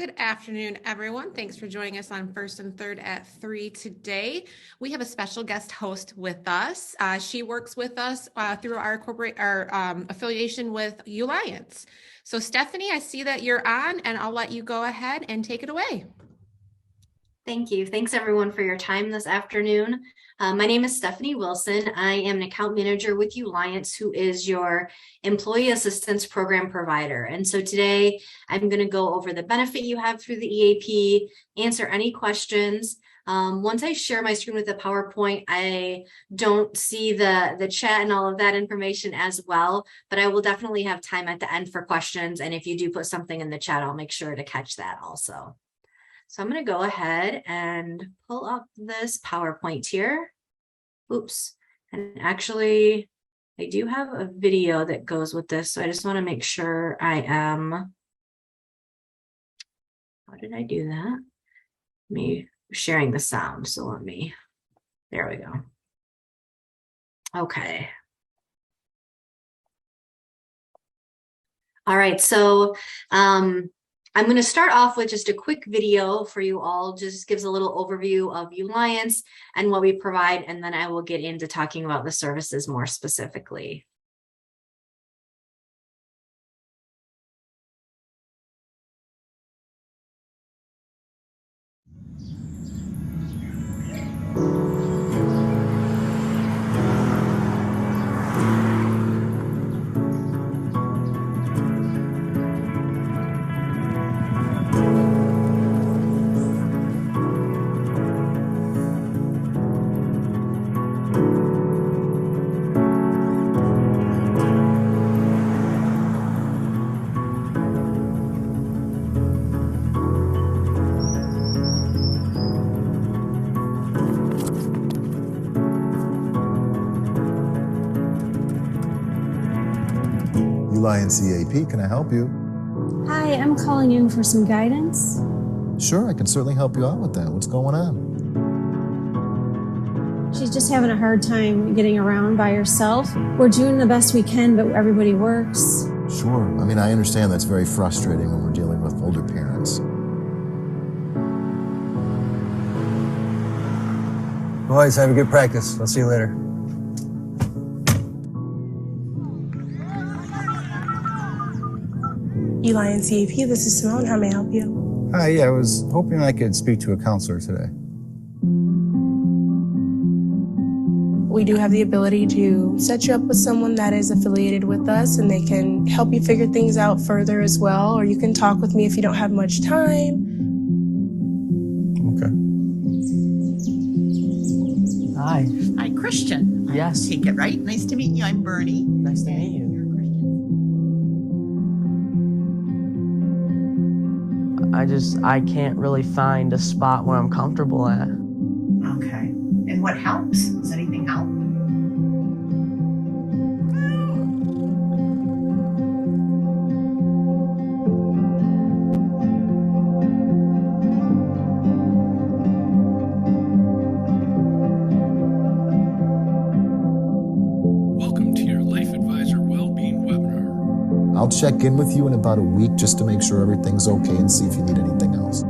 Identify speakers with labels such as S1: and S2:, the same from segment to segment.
S1: Good afternoon, everyone. Thanks for joining us on First and Third at 3 today. We have a special guest host with us. She works with us through our affiliation with Ulliance. So Stephanie, I see that you're on, and I'll let you go ahead and take it away.
S2: Thank you. Thanks everyone for your time this afternoon. My name is Stephanie Wilson. I am an account manager with Ulliance, who is your employee assistance program provider. And so today I'm going to go over the benefit you have through the EAP, answer any questions. Once I share my screen with the PowerPoint, I don't see the chat and all of that information as well, but I will definitely have time at the end for questions. And if you do put something in the chat, I'll make sure to catch that also. So I'm going to go ahead and pull up this PowerPoint here. Oops. And actually, I do have a video that goes with this. So I just want to make sure I am. How did I do that? Me sharing the sound. So let me, there we go. Okay. All right. So, I'm going to start off with just a quick video for you all, just gives a little overview of Ulliance and what we provide, and then I will get into talking about the services more specifically.
S3: Ulliance EAP, can I help you?
S4: Hi, I'm calling in for some guidance.
S3: Sure, I can certainly help you out with that. What's going on?
S4: She's just having a hard time getting around by herself. We're doing the best we can, but everybody works.
S3: Sure. I mean, I understand that's very frustrating when we're dealing with older parents.
S5: Boys, have a good practice. I'll see you later.
S6: Ulliance EAP, this is Simone. How may I help you?
S5: Hi, I was hoping I could speak to a counselor today.
S6: We do have the ability to set you up with someone that is affiliated with us, and they can help you figure things out further as well, or you can talk with me if you don't have much time.
S5: Okay.
S7: Hi.
S8: Hi, Christian.
S7: Yes.
S8: Take it right. Nice to meet you. I'm Bernie.
S7: Nice to meet you.
S8: You're Christian.
S7: I can't really find a spot where I'm comfortable at.
S8: Okay. And what helps? Does anything help?
S9: Welcome to your Life Advisor Wellbeing webinar.
S3: I'll check in with you in about a week just to make sure everything's okay and see if you need anything else.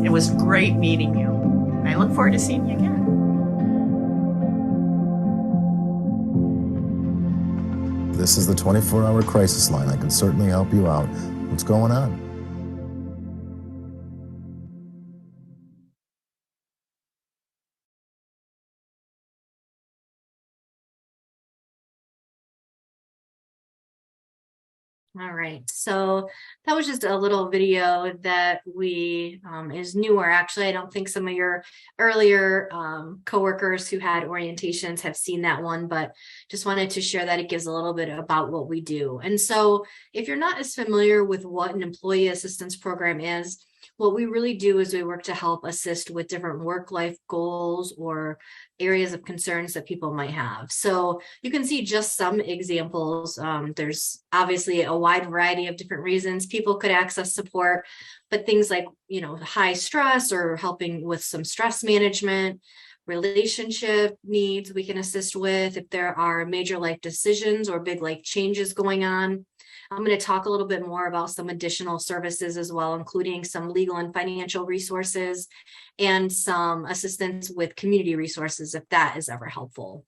S8: It was great meeting you. I look forward to seeing you again.
S3: This is the 24-hour crisis line. I can certainly help you out. What's going on?
S2: All right, so that was just a little video that is newer. Actually, I don't think some of your earlier coworkers who had orientations have seen that one, but just wanted to share that it gives a little bit about what we do. And so if you're not as familiar with what an employee assistance program is, what we really do is we work to help assist with different work-life goals or areas of concerns that people might have. So you can see just some examples. There's obviously a wide variety of different reasons people could access support, but things like, high stress or helping with some stress management, relationship needs we can assist with, if there are major life decisions or big life changes going on. I'm going to talk a little bit more about some additional services as well, including some legal and financial resources and some assistance with community resources, if that is ever helpful.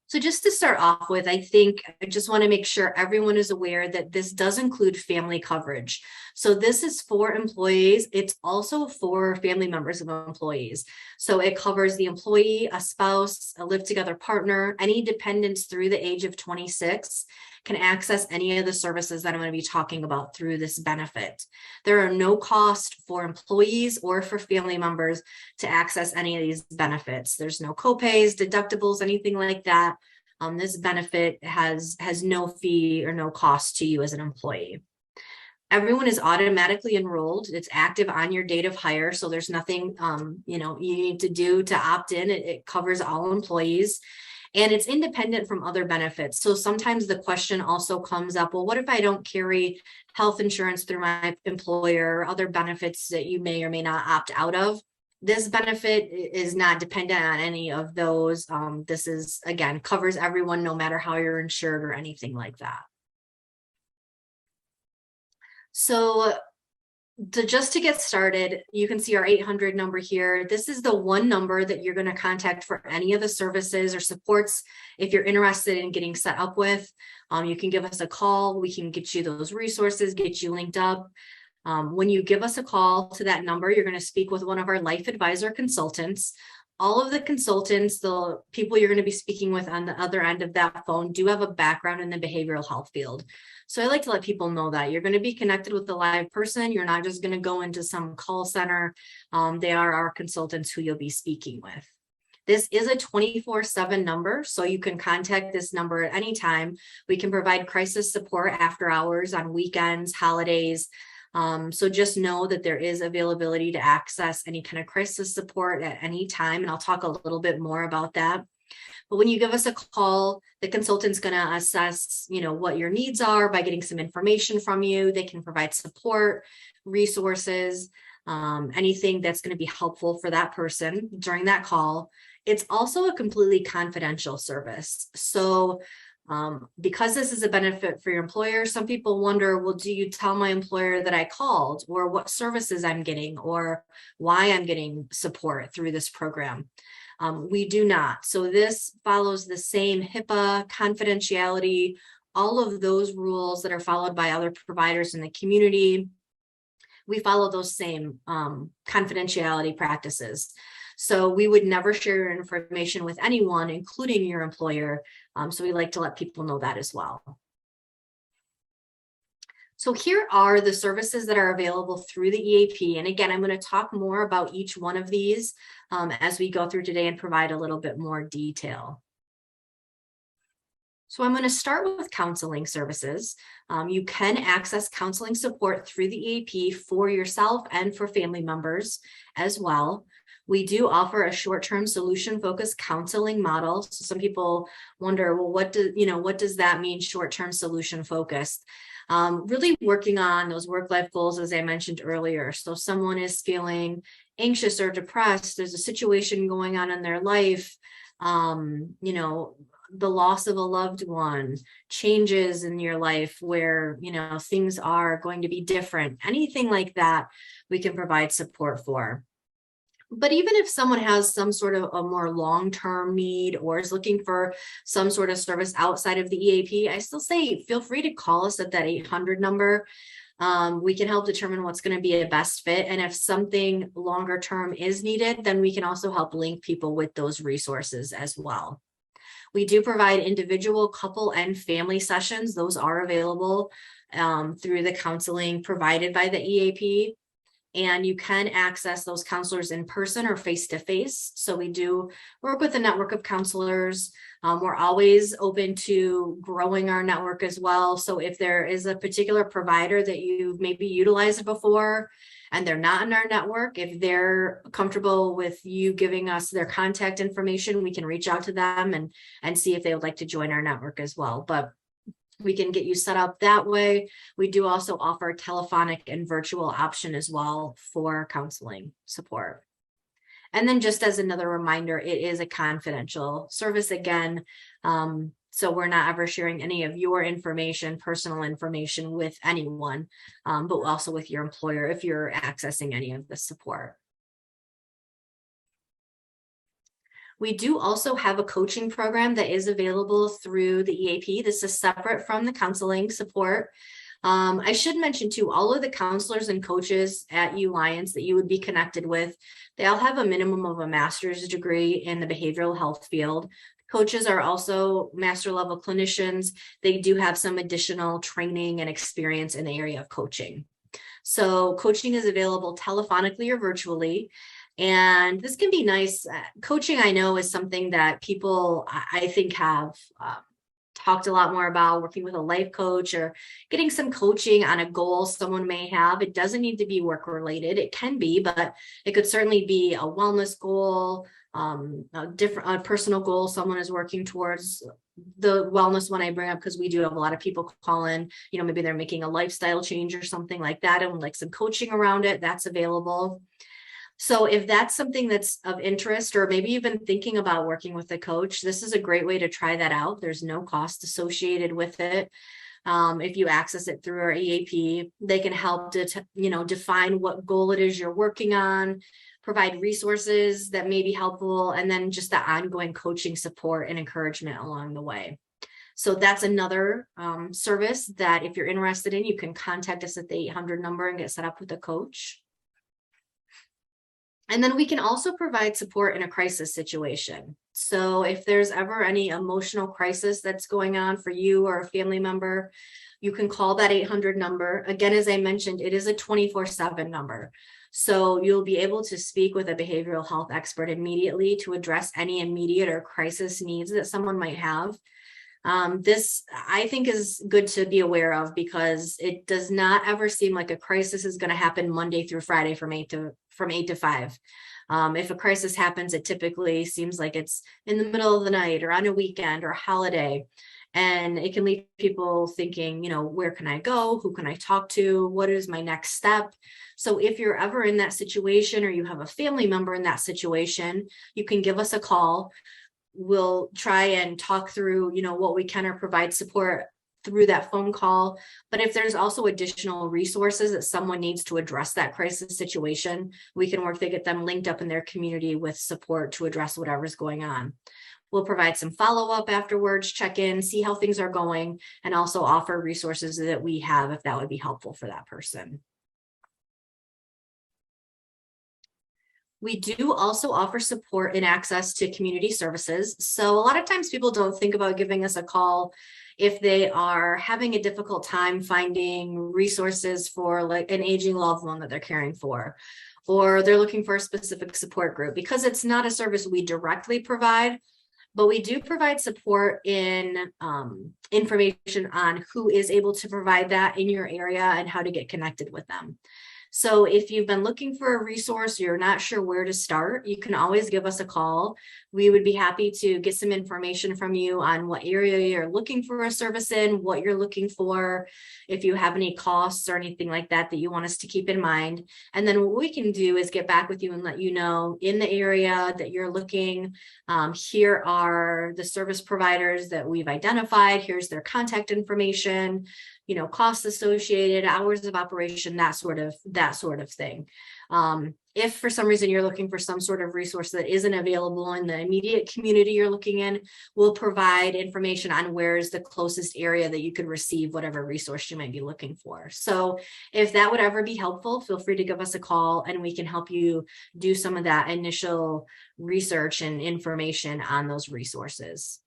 S2: So just to start off with, I think I just want to make sure everyone is aware that this does include family coverage. So this is for employees. It's also for family members of employees. So it covers the employee, a spouse, a live together partner, any dependents through the age of 26 can access any of the services that I'm going to be talking about through this benefit. There are no cost for employees or for family members to access any of these benefits. There's no copays, deductibles, anything like that. This benefit has no fee or no cost to you as an employee. Everyone is automatically enrolled. It's active on your date of hire. So there's nothing you need to do to opt in. It covers all employees. And it's independent from other benefits. So sometimes the question also comes up, well, what if I don't carry health insurance through my employer or other benefits that you may or may not opt out of? This benefit is not dependent on any of those. This is, again, covers everyone, no matter how you're insured or anything like that. So just to get started, you can see our 800 number here. This is the one number that you're going to contact for any of the services or supports. If you're interested in getting set up with, you can give us a call. We can get you those resources, get you linked up. When you give us a call to that number, you're going to speak with one of our life advisor consultants. All of the consultants, the people you're going to be speaking with on the other end of that phone, do have a background in the behavioral health field. So I like to let people know that you're going to be connected with a live person. You're not just going to go into some call center. They are our consultants who you'll be speaking with. This is a 24/7 number, so you can contact this number at any time. We can provide crisis support after hours, on weekends, holidays. So just know that there is availability to access any kind of crisis support at any time. And I'll talk a little bit more about that. But when you give us a call, the consultant's going to assess, what your needs are by getting some information from you. They can provide support, resources, anything that's going to be helpful for that person during that call. It's also a completely confidential service. So because this is a benefit for your employer, some people wonder, well, do you tell my employer that I called, or what services I'm getting, or why I'm getting support through this program? We do not. So this follows the same HIPAA, confidentiality, all of those rules that are followed by other providers in the community. We follow those same confidentiality practices. So we would never share your information with anyone, including your employer. So we like to let people know that as well. So here are the services that are available through the EAP. And again, I'm going to talk more about each one of these as we go through today and provide a little bit more detail. So I'm going to start with counseling services. You can access counseling support through the EAP for yourself and for family members as well. We do offer a short-term solution-focused counseling model. So some people wonder, well, what does that mean, short-term solution-focused? Really working on those work-life goals, as I mentioned earlier. So someone is feeling anxious or depressed, there's a situation going on in their life, the loss of a loved one, changes in your life where, things are going to be different, anything like that, we can provide support for. But even if someone has some sort of a more long-term need or is looking for some sort of service outside of the EAP, I still say feel free to call us at that 800 number. We can help determine what's going to be a best fit. And if something longer term is needed, then we can also help link people with those resources as well. We do provide individual, couple, and family sessions. Those are available through the counseling provided by the EAP. And you can access those counselors in person or face-to-face. So we do work with a network of counselors. We're always open to growing our network as well. So if there is a particular provider that you've maybe utilized before and they're not in our network, if they're comfortable with you giving us their contact information, we can reach out to them and see if they would like to join our network as well. But we can get you set up that way. We do also offer telephonic and virtual option as well for counseling support. And then just as another reminder, it is a confidential service again. So we're not ever sharing any of your information, personal information with anyone, but also with your employer if you're accessing any of the support. We do also have a coaching program that is available through the EAP. This is separate from the counseling support. I should mention too, all of the counselors and coaches at Ulliance that you would be connected with, they all have a minimum of a master's degree in the behavioral health field. Coaches are also master level clinicians. They do have some additional training and experience in the area of coaching. So coaching is available telephonically or virtually. And this can be nice. Coaching, I know, is something that people, I think, have talked a lot more about, working with a life coach or getting some coaching on a goal someone may have. It doesn't need to be work related. It can be, but it could certainly be a wellness goal, a personal goal someone is working towards. The wellness one I bring up because we do have a lot of people call in, maybe they're making a lifestyle change or something like that and like some coaching around it. That's available. So if that's something that's of interest, or maybe you've been thinking about working with a coach, this is a great way to try that out. There's no cost associated with it. If you access it through our EAP, they can help to, define what goal it is you're working on, provide resources that may be helpful, and then just the ongoing coaching support and encouragement along the way. So that's another service that if you're interested in, you can contact us at the 800 number and get set up with a coach. And then we can also provide support in a crisis situation. So if there's ever any emotional crisis that's going on for you or a family member, you can call that 800 number. Again, as I mentioned, it is a 24/7 number. So you'll be able to speak with a behavioral health expert immediately to address any immediate or crisis needs that someone might have. This, I think, is good to be aware of because it does not ever seem like a crisis is going to happen Monday through Friday from 8 to 5. If a crisis happens, it typically seems like it's in the middle of the night or on a weekend or a holiday. And it can leave people thinking, where can I go? Who can I talk to? What is my next step? So if you're ever in that situation or you have a family member in that situation, you can give us a call. We'll try and talk through, what we can or provide support through that phone call. But if there's also additional resources that someone needs to address that crisis situation, we can work to get them linked up in their community with support to address whatever's going on. We'll provide some follow-up afterwards, check in, see how things are going, and also offer resources that we have if that would be helpful for that person. We do also offer support and access to community services. So a lot of times people don't think about giving us a call if they are having a difficult time finding resources for like an aging loved one that they're caring for, or they're looking for a specific support group, because it's not a service we directly provide, but we do provide support in information on who is able to provide that in your area and how to get connected with them. So if you've been looking for a resource, you're not sure where to start, you can always give us a call. We would be happy to get some information from you on what area you're looking for a service in, what you're looking for, if you have any costs or anything like that that you want us to keep in mind. And then what we can do is get back with you and let you know in the area that you're looking, here are the service providers that we've identified, here's their contact information, costs associated, hours of operation, that sort of thing. If for some reason you're looking for some sort of resource that isn't available in the immediate community you're looking in, we'll provide information on where is the closest area that you could receive whatever resource you might be looking for. So if that would ever be helpful, feel free to give us a call and we can help you do some of that initial research and information on those resources.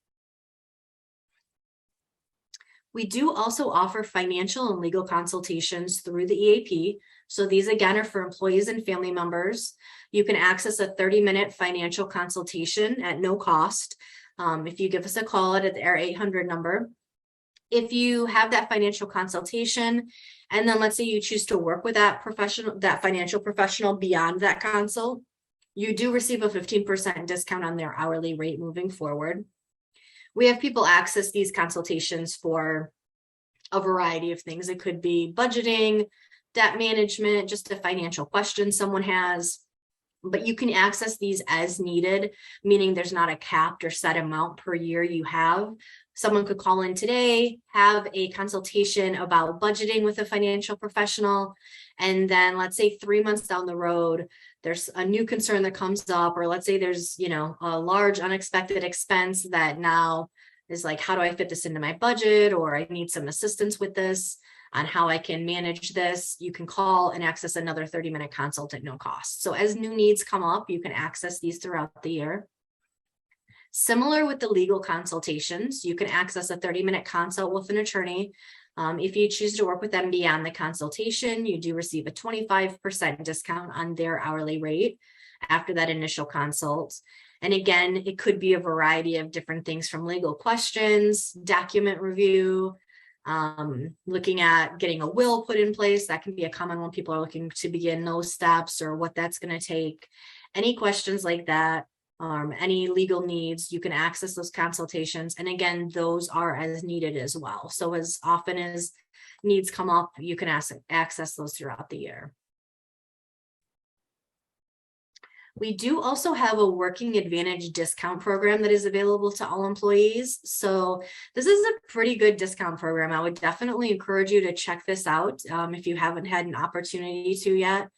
S2: We do also offer financial and legal consultations through the EAP. So these again are for employees and family members. You can access a 30-minute financial consultation at no cost if you give us a call at our 800 number. If you have that financial consultation, and then let's say you choose to work with that financial professional beyond that consult, you do receive a 15% discount on their hourly rate moving forward. We have people access these consultations for a variety of things. It could be budgeting, debt management, just a financial question someone has. But you can access these as needed, meaning there's not a capped or set amount per year you have. Someone could call in today, have a consultation about budgeting with a financial professional, and then let's say 3 months down the road, there's a new concern that comes up, or let's say there's, you know, a large unexpected expense that now is like, how do I fit this into my budget? Or I need some assistance with this on how I can manage this. You can call and access another 30-minute consult at no cost. So as new needs come up, you can access these throughout the year. Similar with the legal consultations, you can access a 30-minute consult with an attorney. If you choose to work with them beyond the consultation, you do receive a 25% discount on their hourly rate after that initial consult. And again, it could be a variety of different things, from legal questions, document review, looking at getting a will put in place. That can be a common one. People are looking to begin those steps or what that's going to take. Any questions like that, any legal needs, you can access those consultations. And again, those are as needed as well. So as often as needs come up, you can access those throughout the year. We do also have a working advantage discount program that is available to all employees. So this is a pretty good discount program. I would definitely encourage you to check this out if you haven't had an opportunity to yet,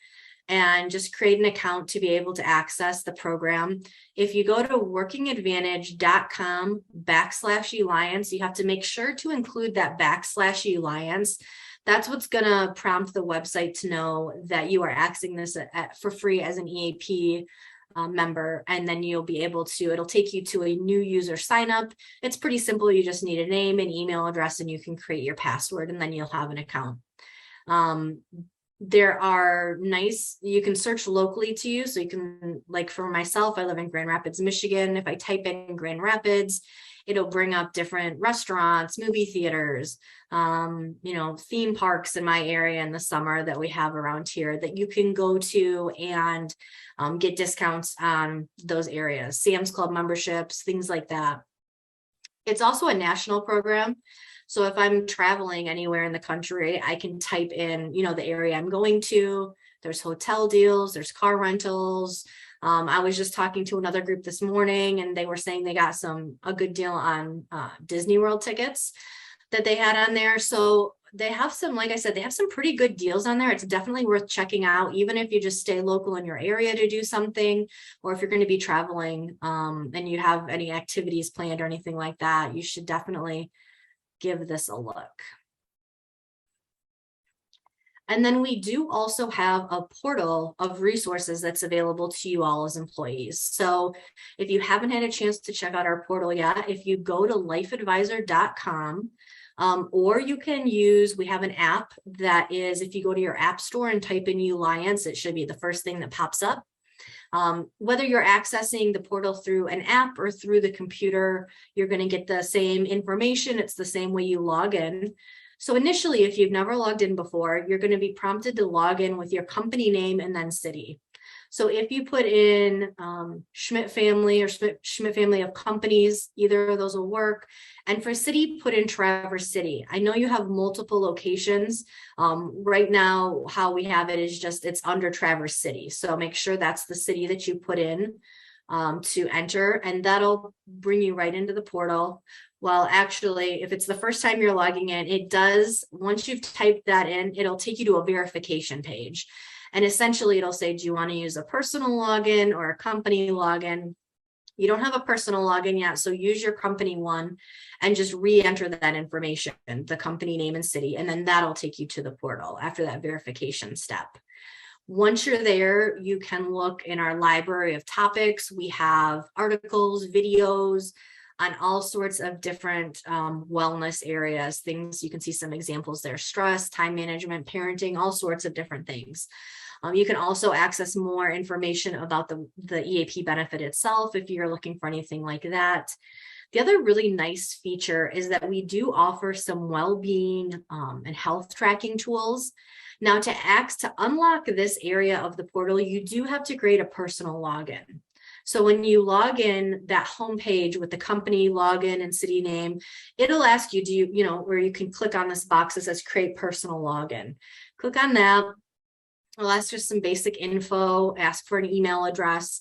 S2: and just create an account to be able to access the program. If you go to workingadvantage.com/Ulliance, you have to make sure to include that /Ulliance. That's what's going to prompt the website to know that you are accessing this for free as an EAP member. And then you'll be able to, it'll take you to a new user sign up. It's pretty simple. You just need a name and email address, and you can create your password, and then you'll have an account. There are you can search locally to you. So you can, like for myself, I live in Grand Rapids, Michigan. If I type in Grand Rapids, it'll bring up different restaurants, movie theaters, theme parks in my area in the summer that we have around here that you can go to and get discounts on those areas, Sam's Club memberships, things like that. It's also a national program. So if I'm traveling anywhere in the country, I can type in, the area I'm going to. There's hotel deals, there's car rentals. I was just talking to another group this morning, and they were saying they got a good deal on Disney World tickets that they had on there. So they have some, like I said, they have some pretty good deals on there. It's definitely worth checking out, even if you just stay local in your area to do something, or if you're going to be traveling and you have any activities planned or anything like that, you should definitely give this a look. And then we do also have a portal of resources that's available to you all as employees. So if you haven't had a chance to check out our portal yet, if you go to lifeadvisor.com, or you can we have an app that is, if you go to your app store and type in Ulliance, it should be the first thing that pops up. Whether you're accessing the portal through an app or through the computer, you're going to get the same information. It's the same way you log in. So initially, if you've never logged in before, you're going to be prompted to log in with your company name and then city. So if you put in Schmidt family or Schmidt family of companies, either of those will work. And for city, put in Traverse City. I know you have multiple locations. Right now, how we have it is just it's under Traverse City. So make sure that's the city that you put in to enter, and that'll bring you right into the portal. Well, actually, if it's the first time you're logging in, it does, once you've typed that in, it'll take you to a verification page. And essentially it'll say, do you want to use a personal login or a company login? You don't have a personal login yet, so use your company one and just re-enter that information, the company name and city, and then that'll take you to the portal after that verification step. Once you're there, you can look in our library of topics. We have articles, videos on all sorts of different wellness areas, things. You can see some examples there: stress, time management, parenting, all sorts of different things. You can also access more information about the EAP benefit itself if you're looking for anything like that. The other really nice feature is that we do offer some well-being and health tracking tools. Now, to unlock this area of the portal, you do have to create a personal login. So when you log in, that homepage with the company login and city name, it'll ask you, where you can click on this box that says create personal login. Click on that. I'll ask just some basic info, ask for an email address.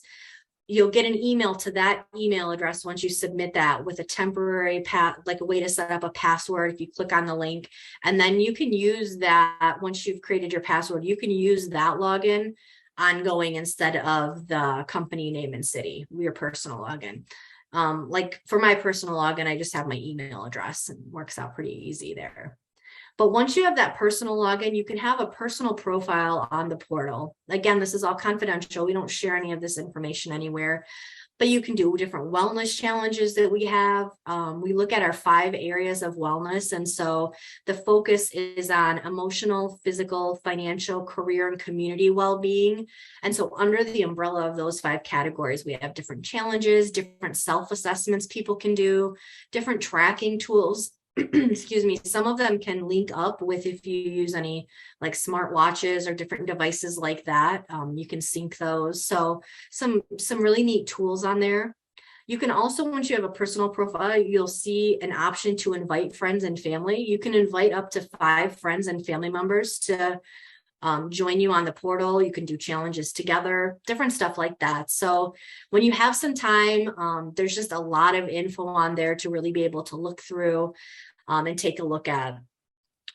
S2: You'll get an email to that email address once you submit that with a temporary like a way to set up a password if you click on the link. And then you can use that once you've created your password, you can use that login ongoing instead of the company name and city, your personal login. Like for my personal login, I just have my email address and works out pretty easy there. But once you have that personal login, you can have a personal profile on the portal. Again, this is all confidential. We don't share any of this information anywhere, but you can do different wellness challenges that we have. We look at our 5 areas of wellness. And so the focus is on emotional, physical, financial, career, and community well-being. And so under the umbrella of those 5 categories, we have different challenges, different self-assessments people can do, different tracking tools. Excuse me, some of them can link up with if you use any like smart watches or different devices like that. You can sync those. So some really neat tools on there. You can also, once you have a personal profile, you'll see an option to invite friends and family. You can invite up to 5 friends and family members to join you on the portal. You can do challenges together, different stuff like that. So when you have some time, there's just a lot of info on there to really be able to look through and take a look at.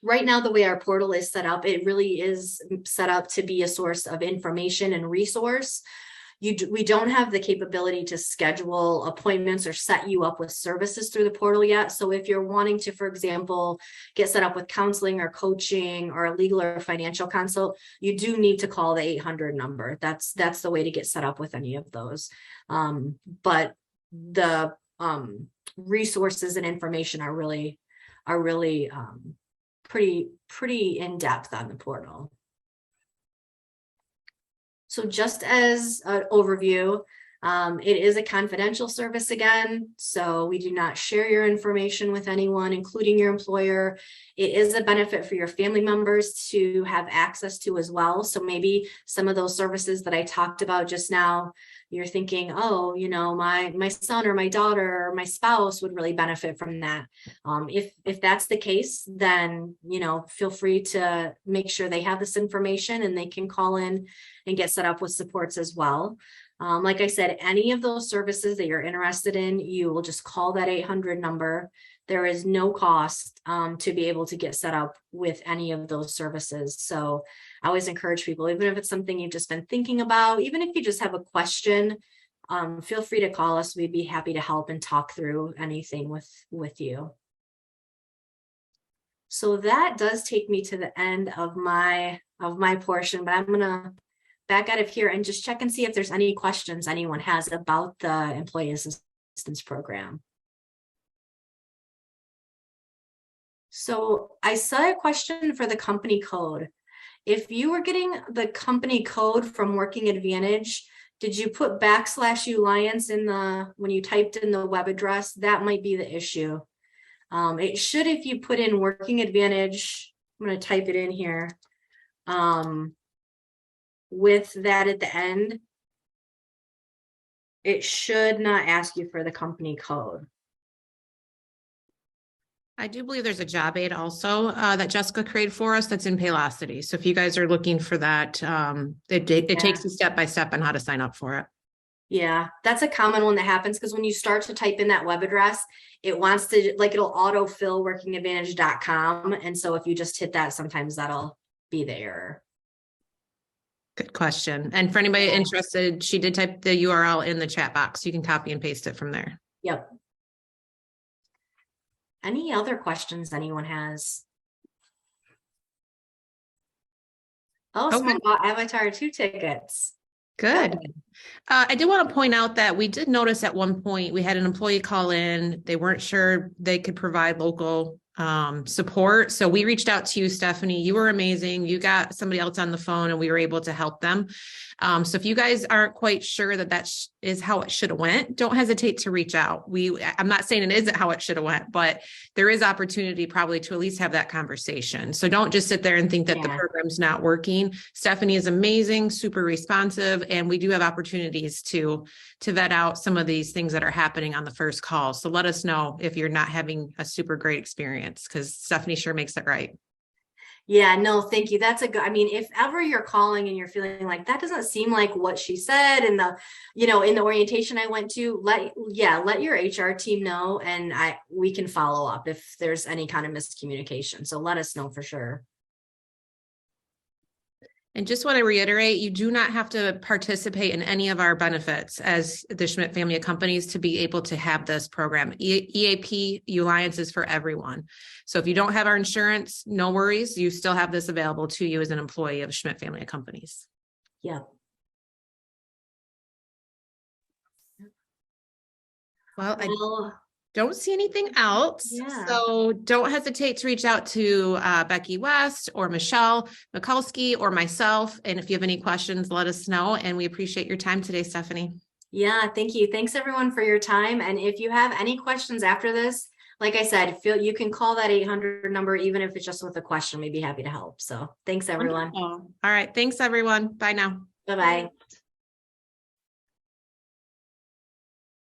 S2: Right now, the way our portal is set up, it really is set up to be a source of information and resource. We don't have the capability to schedule appointments or set you up with services through the portal yet. So if you're wanting to, for example, get set up with counseling or coaching or a legal or financial consult, you do need to call the 800 number. That's the way to get set up with any of those. But the resources and information are really pretty in depth on the portal. So just as an overview, it is a confidential service again, so we do not share your information with anyone, including your employer. It is a benefit for your family members to have access to as well. So maybe some of those services that I talked about just now, you're thinking, oh, you know, my son or my daughter or my spouse would really benefit from that. If that's the case, then, you know, feel free to make sure they have this information and they can call in and get set up with supports as well. Like I said, any of those services that you're interested in, you will just call that 800 number. There is no cost to be able to get set up with any of those services. So I always encourage people, even if it's something you've just been thinking about, even if you just have a question, feel free to call us. We'd be happy to help and talk through anything with you. So that does take me to the end of my portion, but I'm gonna back out of here and just check and see if there's any questions anyone has about the Employee Assistance Program. So I saw a question for the company code. If you were getting the company code from Working Advantage, did you put /Ulliance in when you typed in the web address? That might be the issue. It should, if you put in Working Advantage, I'm going to type it in here. With that at the end, it should not ask you for the company code.
S1: I do believe there's a job aid also that Jessica created for us that's in Paylocity. So if you guys are looking for that, it takes you step by step on how to sign up for it.
S2: Yeah, that's a common one that happens because when you start to type in that web address, it wants to, like, it'll autofill workingadvantage.com. And so if you just hit that, sometimes that'll be there.
S1: Good question. And for anybody interested, she did type the URL in the chat box. You can copy and paste it from there.
S2: Yep. Any other questions anyone has? Oh, someone bought Avatar 2 tickets.
S1: Good. I did want to point out that we did notice at one point we had an employee call in. They weren't sure they could provide local support. So we reached out to you, Stephanie. You were amazing. You got somebody else on the phone and we were able to help them. So if you guys aren't quite sure that is how it should have went, don't hesitate to reach out. I'm not saying it isn't how it should have went, but there is opportunity probably to at least have that conversation. So don't just sit there and think that the program's not working. Stephanie is amazing, super responsive, and we do have opportunities to vet out some of these things that are happening on the first call. So let us know if you're not having a super great experience, because Stephanie sure makes it right.
S2: Yeah, no, thank you. That's a good, I mean, if ever you're calling and you're feeling like that doesn't seem like what she said in the, in the orientation I went to, let your HR team know, and we can follow up if there's any kind of miscommunication. So let us know for sure.
S1: And just want to reiterate, you do not have to participate in any of our benefits as the Schmidt family of companies to be able to have this program. EAP Ulliance is for everyone. So if you don't have our insurance, no worries. You still have this available to you as an employee of Schmidt family of companies.
S2: Yeah.
S1: Well, I don't see anything else.
S2: Yeah.
S1: So don't hesitate to reach out to Becky West or Michelle Mikulski or myself. And if you have any questions, let us know. And we appreciate your time today, Stephanie.
S2: Yeah, thank you. Thanks everyone for your time. And if you have any questions after this, like I said, you can call that 800 number, even if it's just with a question, we'd be happy to help. So thanks everyone.
S1: Wonderful. All right. Thanks everyone. Bye now.
S2: Bye-bye.